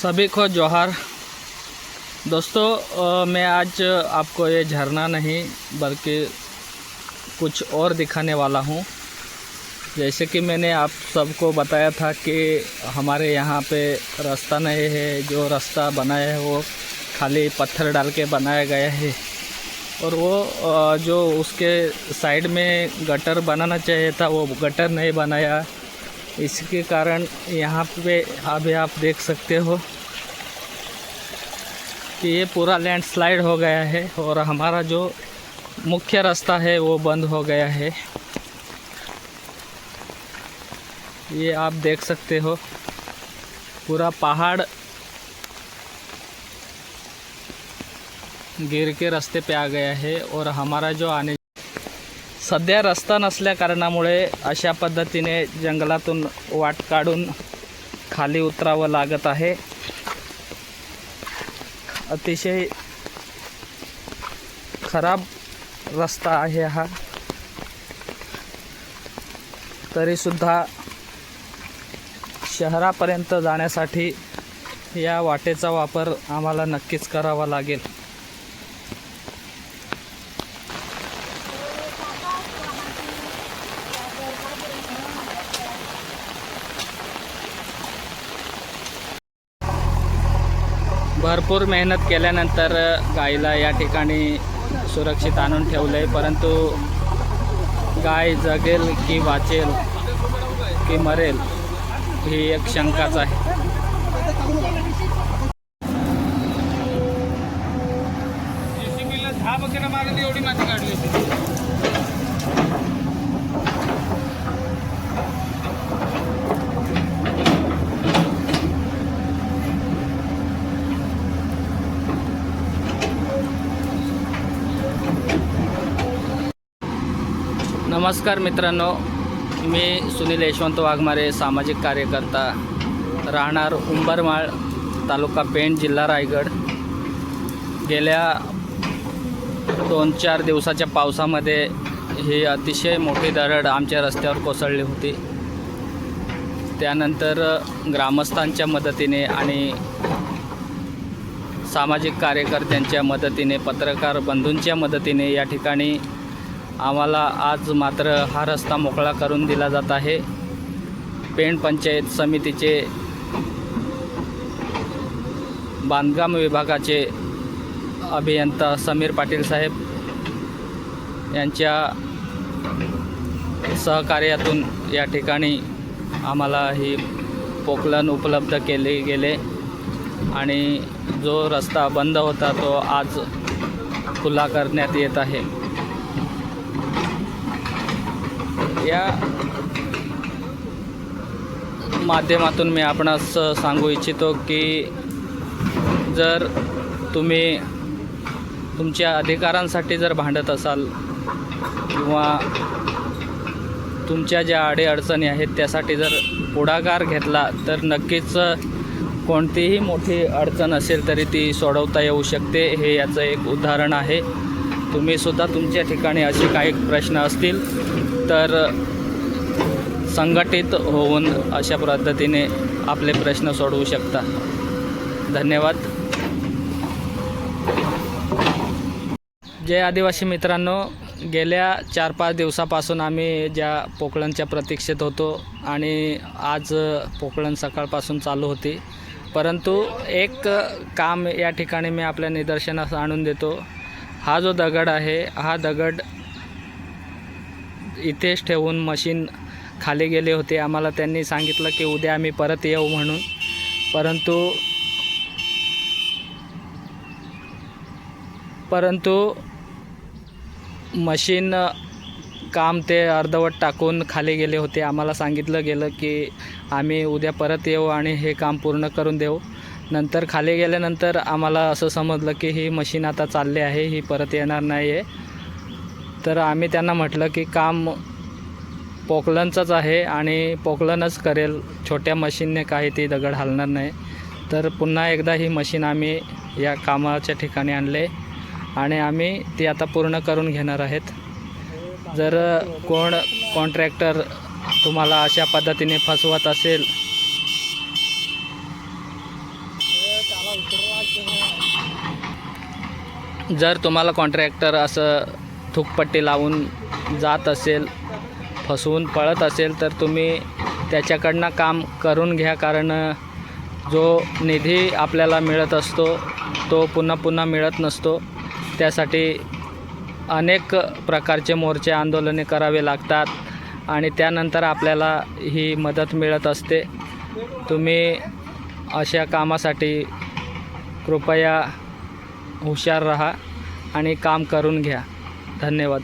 सभी को जोहार। दोस्तों मैं आज आपको ये झरना नहीं बल्कि कुछ और दिखाने वाला हूँ। जैसे कि मैंने आप सबको बताया था कि हमारे यहाँ पे रास्ता नहीं है, जो रास्ता बनाया है वो खाली पत्थर डाल के बनाया गया है और वो जो उसके साइड में गटर बनाना चाहिए था वो गटर नहीं बनाया। इसके कारण यहाँ पे अभी आप देख सकते हो कि ये पूरा लैंडस्लाइड हो गया है और हमारा जो मुख्य रास्ता है वो बंद हो गया है। ये आप देख सकते हो पूरा पहाड़ गिर के रस्ते पे आ गया है और हमारा जो आने सध्या रस्ता नसल्या कारणामुळे अशा पद्धतीने जंगलातून वाट काढून खाली उतरावं लागत आहे। अतिशय खराब रस्ता आहे हा, तरीसुद्धा शहरापर्यंत जाण्यासाठी या वाटेचा वापर आम्हाला नक्कीच करावा लागेल। भरपूर मेहनत केल्यानंतर गायीला या ठिकाणी सुरक्षित आणून ठेवले आहे, परंतु गाय जगेल की वाचेल की मरेल ही एक शंकाच आहे। एवढी माती काढली नमस्कार मित्रांनो, मी सुनील यशवंत वाघमारे, सामाजिक कार्यकर्ता, राहणार उंबरमाळ, तालुका पेण, जिल्हा रायगड। गेल्या 2-4 दिवसाच्या पावसामध्ये ही अतिशय मोठी दरड आमच्या रस्त्यावर कोसळली होती। त्यानंतर ग्रामस्थांच्या मदतीने आणि सामाजिक कार्यकर्त्यांच्या मदतीने, पत्रकार बंधूंच्या मदतीने या ठिकाणी आम्हाला आज मात्र हा रस्ता मोकळा करून दिला जात आहे। पेण पंचायत समितीचे बांधकाम विभागाचे अभियंता समीर पाटील साहेब यांच्या सहकार्यातून या ठिकाणी आम्हाला ही पोकलन उपलब्ध केले गेले आणि जो रस्ता बंद होता तो आज खुला करण्यात येत आहे। या माध्यमातून मी आपणास सांगू इच्छितो की जर तुम्ही तुमच्या अधिकारांसाठी जर भांडत असाल किंवा तुमच्या ज्या अडीअडचणी आहेत त्यासाठी जर पुढाकार घेतला तर नक्कीच कोणतीही मोठी अडचण असेल तरी ती सोडवता येऊ शकते। हे याचं एक उदाहरण आहे। तुम्हीसुद्धा तुमच्या ठिकाणी असे काही प्रश्न असतील तर संघटित होऊन अशा पद्धतीने आपले प्रश्न सोडवू शकता। धन्यवाद। जय आदिवासी मित्रांनो, गेल्या 4-5 दिवसापासून आम्ही ज्या पोकळणच्या प्रतीक्षेत होतो आणि आज पोकळण सकाळपासून चालू होती, परंतु एक काम या ठिकाणी मी आपल्या निदर्शनास आणून देतो। हा जो दगड आहे हा दगड इथेच ठेवून मशीन खाली गेले होते। आम्हाला त्यांनी सांगितलं की उद्या आम्ही परत येऊ म्हणून, परंतु मशीन काम ते अर्धवट टाकून खाली गेले होते। आम्हाला सांगितलं गेलं की आम्ही उद्या परत येऊ आणि हे काम पूर्ण करून देऊ। नंतर खाली गेल्यानंतर आम्हाला असं समजलं की ही मशीन आता चालली आहे, ही परत येणार नाही आहे। तर आम्ही त्यांना म्हटलं की काम पोकलनचंच आहे आणि पोकलनच करेल, छोट्या मशीनने काही ती दगड हलणार नाही। तर पुन्हा एकदा ही मशीन आम्ही या कामाच्या ठिकाणी आणले आणि आम्ही ती आता पूर्ण करून घेणार आहेत। जर कोण कॉन्ट्रॅक्टर तुम्हाला अशा पद्धतीने फसवत असेल जर तुम्हाला कॉन्ट्रॅक्टर असं थुकपट्टी लावून जात असेल, फसवून पळत असेल, तर तुम्ही त्याच्याकडनं काम करून घ्या. कारण जो निधी आपल्याला मिळत असतो तो पुन्हा पुन्हा मिळत नसतो. त्यासाठी अनेक प्रकारचे मोर्चे आंदोलने करावे लागतात आणि त्यानंतर आपल्याला ही मदत मिळत असते. तुम्ही अशा कामासाठी कृपया हुशार राहा आणि काम करून घ्या. धन्यवाद.